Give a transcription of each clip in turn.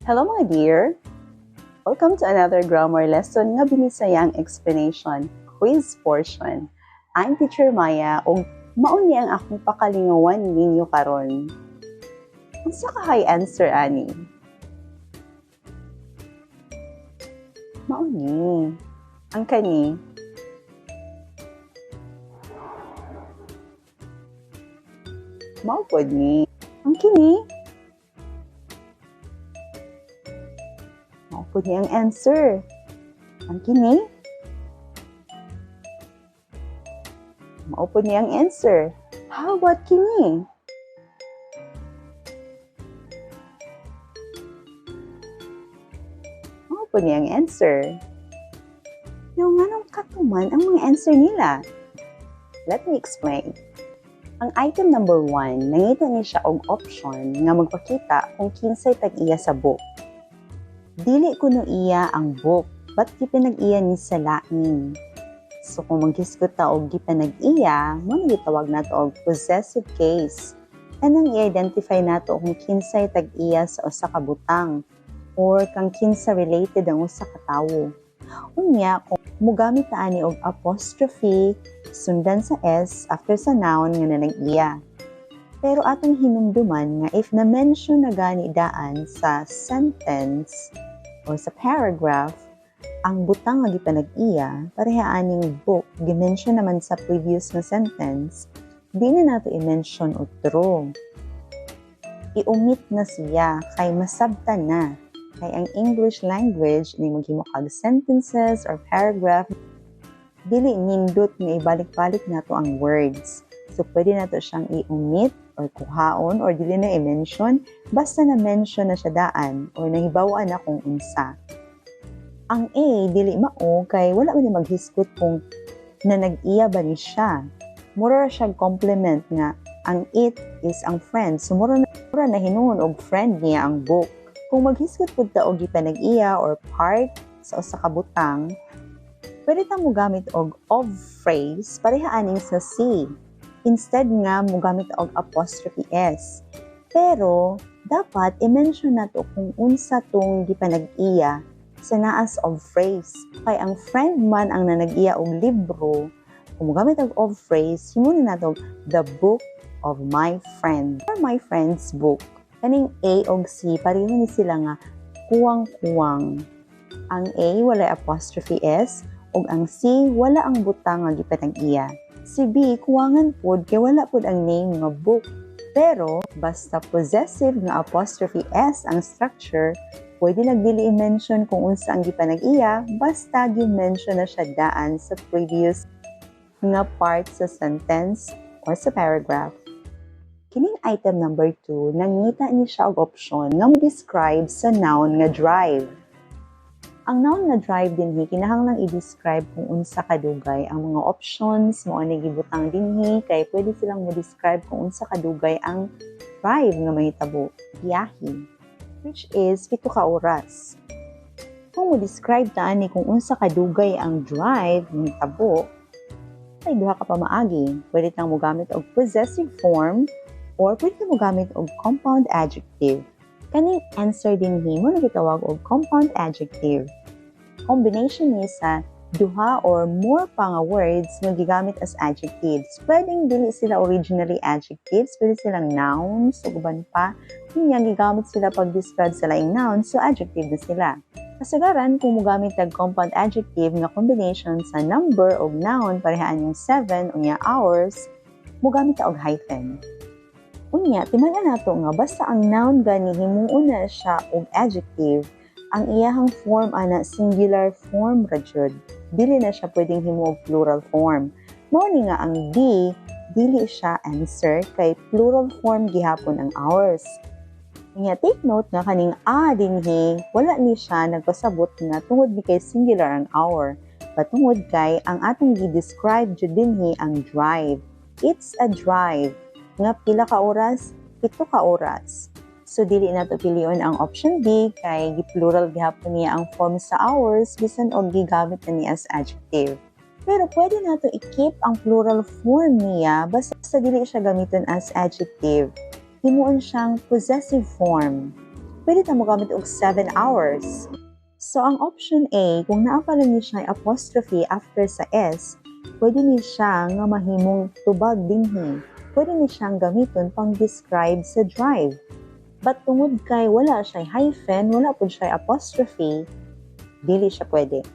Hello mga dear! Welcome to another grammar lesson nga binisayang explanation, quiz portion. I'm Teacher Maya ug mauni ang akong pakalingawan ninyo karon. Unsa ka hay answer ani? Mauni. Ang kani mao pod ni. Ang kini mao pod ni ang answer. Ang kini mao pod ni ang answer. How about kini? Mao pod ni ang answer. Yung nganong katuman ang mga answer nila? Let me explain. Ang item number 1, nangita niya siya og option nga magpakita kung kinsay tag-iya sa book. Dili kuno iya ang book, but gipanag-iya ni sa lain. So kung maghisgot ta og gipanag-iya, mo na gitawag nato og possessive case. Anang i-identify nato kung kinsay tag-iya sa usa ka butang or kang kinsa related ang usa ka tawo. Unya, kung mugamit ta ani og apostrophe sundan sa S after sa noun nga nanag-iya. Pero atong hinumduman nga if na-mention na gani daan sa sentence o sa paragraph, ang butang nga gipanag-iya, pareha aning book, gi-mention naman sa previous na sentence, di na nato i-mention otro. I-omit na siya, kay masabtan na. Kay ang English language, ni maghimo kag sentences or paragraph, dili nindot nga ibalik-balik nato ang words. So, pwede nato siyang i-omit or kuhaon or dili na i-mention, basta na-mention na siya daan or nahibawaan na kung unsa. Ang A, dili mao, kay wala man maghisgot kung nanag-iya ba ni siya. Mura siyang compliment nga, ang it is ang friend. So, mura na hinuon og friend niya ang book. Kung maghisgot pud ta og gipanag-iya or part sa usa ka butang, pwede ta mo gamit og of phrase pareha aning sa C. Instead nga mo gamit og apostrophe S. Pero dapat i-mention nato kung unsa tong gipanag-iya sa naas of phrase. Kay ang friend man ang nanag-iya og libro, kung mo gamit og of phrase, himuon nato the book of my friend or my friend's book. Kaning A og C, pareho ni sila nga kuwang-kuwang. Ang A wala apostrophe S, ug ang C wala ang butang nga gipanag-iya. Si B kuwangan pod kay wala pod ang name nga book. Pero basta possessive nga apostrophe S ang structure, pwede nagdili i-mention kung unsa ang gipanag-iya, basta gi-mention na siya daan sa previous nga part sa sentence or sa paragraph. Kining item number 2, nangita ni siya og option nga mo-describe sa noun nga drive. Ang noun nga drive dinhi kinahanglang i-describe kung unsa kadugay. Ang mga options mo ani gibutang dinhi kay pwede silang mo-describe kung unsa kadugay ang drive nga mahitabo, biyahe, which is 7 ka oras. Kung mo-describe ta ani kung unsa kadugay ang drive mahitabo, ay duha ka pamaagi. Pwede tang mo gamit og possessive form or pwede mo gamit og compound adjective. Kaning answer dinhi mo na gitawag og compound adjective. Combination ni sa duha or more pa nga words nga gigamit as adjectives. Pwedeng dili sila originally adjectives, pwede silang nouns o uban pa. Kanya gigamit sila pag-describe sa laing nouns, so adjective na sila. Kasagaran, kung mo gamit ang compound adjective nga combination sa number o noun parehaan yung 7 o niya hours, mo gamit og hyphen. Unya, timanan nato nga basta ang noun gani himuon na siya og adjective, ang iyahang form ana singular form ra jud. Dili na siya pwedeng himo og plural form. Mao ni nga ang D, dili siya answer kay plural form gihapon ang hours. Unya, take note nga kaning A dinhi, wala ni siya nagpasabot nga tungod ni kay singular ang hour. Patungod kay ang atong gi-describe jud dinhi ang drive. It's a drive. Nga pila ka oras? 7 ka oras. So, dili na to pilion ang option B kay giplural gihapon niya ang form sa hours bisan og gigamit na niya as adjective. Pero pwede na to i-keep ang plural form niya basta dili siya gamiton as adjective. Himuon siyang possessive form. pwede ta mo gamit og 7 hours. So, ang option A, kung naapala niyo siya apostrophe after sa S, pwede niyo siya nga mahimong tubag dinhi. Pwede niyo siyang gamiton pang describe sa drive. But tungod kay wala siya hyphen, wala po siya apostrophe, dili siya pwede.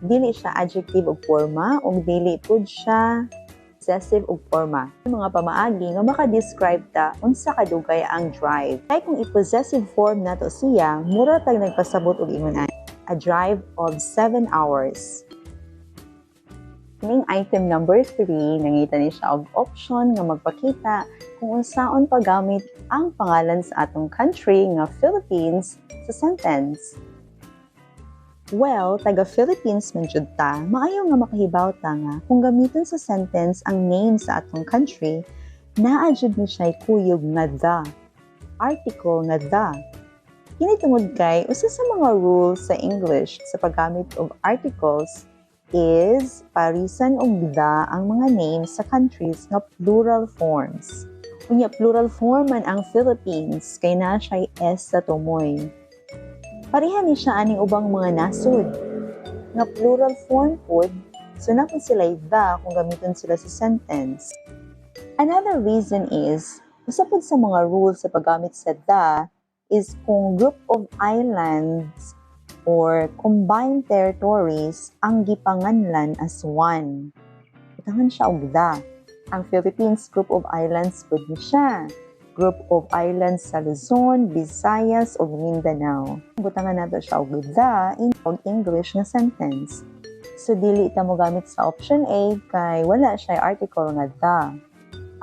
Dili siya adjective og forma, o dili po siya possessive og forma. Mga pamaagi nga maka-describe ta unsa kadugay ang drive. Kay kung i-possessive form nato siya, mura tag nagpasabot og ingon a drive of 7 hours. Ning item number 3, nangita ni siya og option nga magpakita kung unsaon paggamit ang pangalan sa atong country nga Philippines sa sentence. Well, taga-Philippines man jud ta, maayo nga makahibaw ta nga kung gamiton sa sentence ang name sa atong country, naa jud ni siya kuyog nga the, article nga the. Kini tungod kay usa sa mga rules sa English sa paggamit of articles is parisan og the ang mga names sa countries nga plural forms. Unya plural form man ang Philippines kay naa siya S sa tumoy. Pareha ni siya aning ubang mga nasod. Nga plural form pod, so na po sila the kung gamiton sila sa sentence. Another reason is, usa pod sa mga rules sa paggamit sa the is kung group of islands or combined territories ang gipanganlan as one. Butangan siya og the. Ang Philippines group of islands pod ni siya. Group of islands sa Luzon, Visayas, o Mindanao. Butangan nato siya og the in English na sentence. So, dili ta mo gamit sa option A kay wala siya article nga the.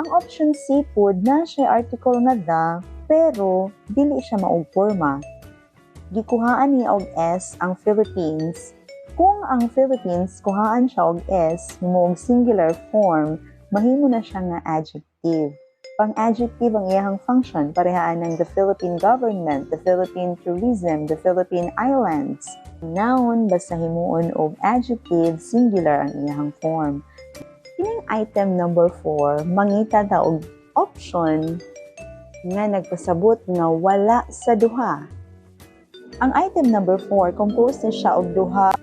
Ang option C pod na siya article nga the, pero dili siya maog forma. Gikuhaan niya og S ang Philippines. Kung ang Philippines kuhaan siya og S, mo og singular form, mahimo na siya nga adjective. Pang-adjective ang iyahang function, parehaan ng the Philippine government, the Philippine tourism, the Philippine islands. Noun, basta himuon og adjective, singular ang iyahang form. Kining item number 4, mangita ta og option nga nagpasabot nga wala sa duha. Ang item number 4, composed na siya og duha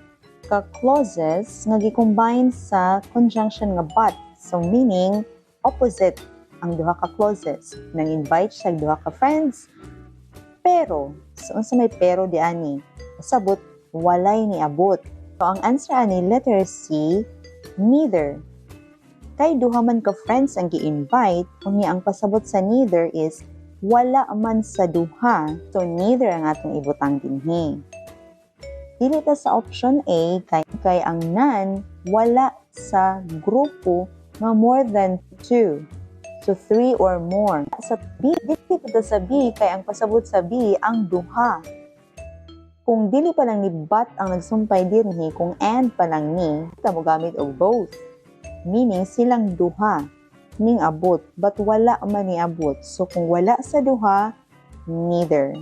ka clauses nga gi-combine sa conjunction nga but. So meaning, opposite ang duha ka clauses. Nang-invite siya duha ka friends, pero, so unsa may pero di ani? Pasabot, walay ni abot. So ang answer ani, letter C, neither. Kay duha man ka friends ang gi-invite, unya ang pasabot sa neither is, wala man sa duha. So neither ang atong ibutang dinhi. Dili ta sa option A, kay ang none, wala sa grupo nga more than 2. So, 3 or more. Sa B, dili ko sa B, kay ang pasabot sa B, ang duha. Kung dili pa lang ni but ang nagsumpay dinhi, kung and pa lang ni, kita mo gamit og both. Meaning, silang duha ning abot, but wala man ni abot. So, kung wala sa duha, neither.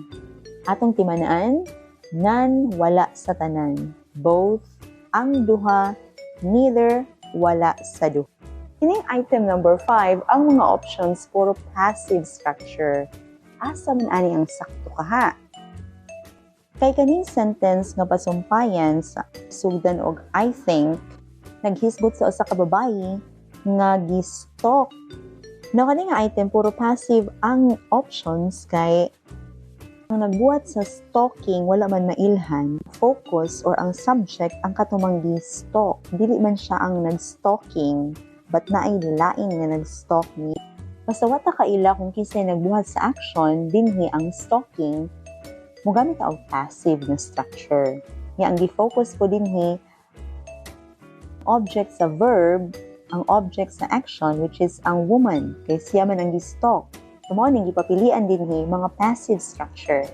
Atong timanaan, none, wala sa tanan. Both, ang duha, neither, wala sa duha. Kining item number 5, ang mga options puro passive structure. Asa man ani ang sakto kaha? Kay kaning sentence nga pasumpayan sa sugdan og I think, naghisgot sa usa ka babayi nga gi-stalk. No, kaning item puro passive ang options kay ang nagbuhat sa stalking wala man mailhan, focus or ang subject ang katumang gi-stalk. Dili man siya ang nag-stalking. But naay lain nga nag-stalk ni. Basta wata kaila kung kisay nagbuhat sa action, dinhi ang stalking, mo gamit ang passive na structure. Nga ang gi-focus po dinhi, object sa verb, ang object sa action, which is ang woman, kay siya man ang gi-stalk. So, mo ning gipapilian dinhi mga passive structure.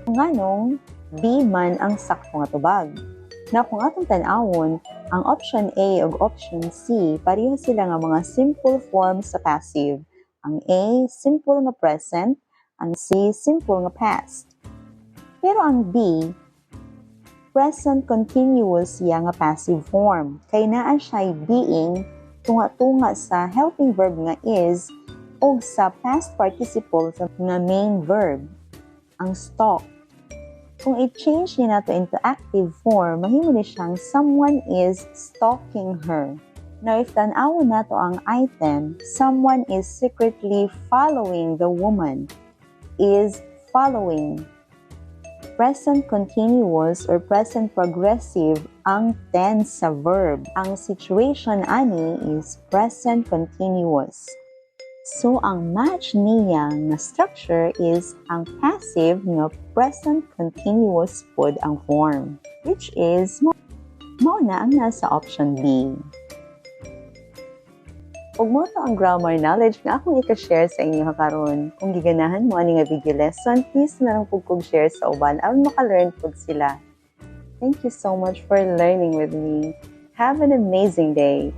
Nganong, B man ang sakto nga tubag. Na kung atong tan-awon, ang option A ug option C, pareho sila nga mga simple forms sa passive. Ang A, simple nga present, ang C, simple nga past. Pero ang B, present continuous siya nga passive form. Kay naa siya being tunga-tunga sa helping verb nga is o sa past participle nga main verb. ang stalk. Kung i-change ni nato into active form, mahimo ni siyang someone is stalking her. Now, if tan-awon nato ang item, someone is secretly following the woman, is following. Present continuous or present progressive ang tense sa verb. Ang situation ani is present continuous. So, ang match niya na structure is ang passive nga present continuous pod ang form, which is mao na ang nasa option B. Ug mo to ang grammar knowledge nga akong i-share sa inyo karon. Kung giganahan mo ani nga video lesson, please na lang pug share sa uban aron maka-learn pud sila. Thank you so much for learning with me. Have an amazing day.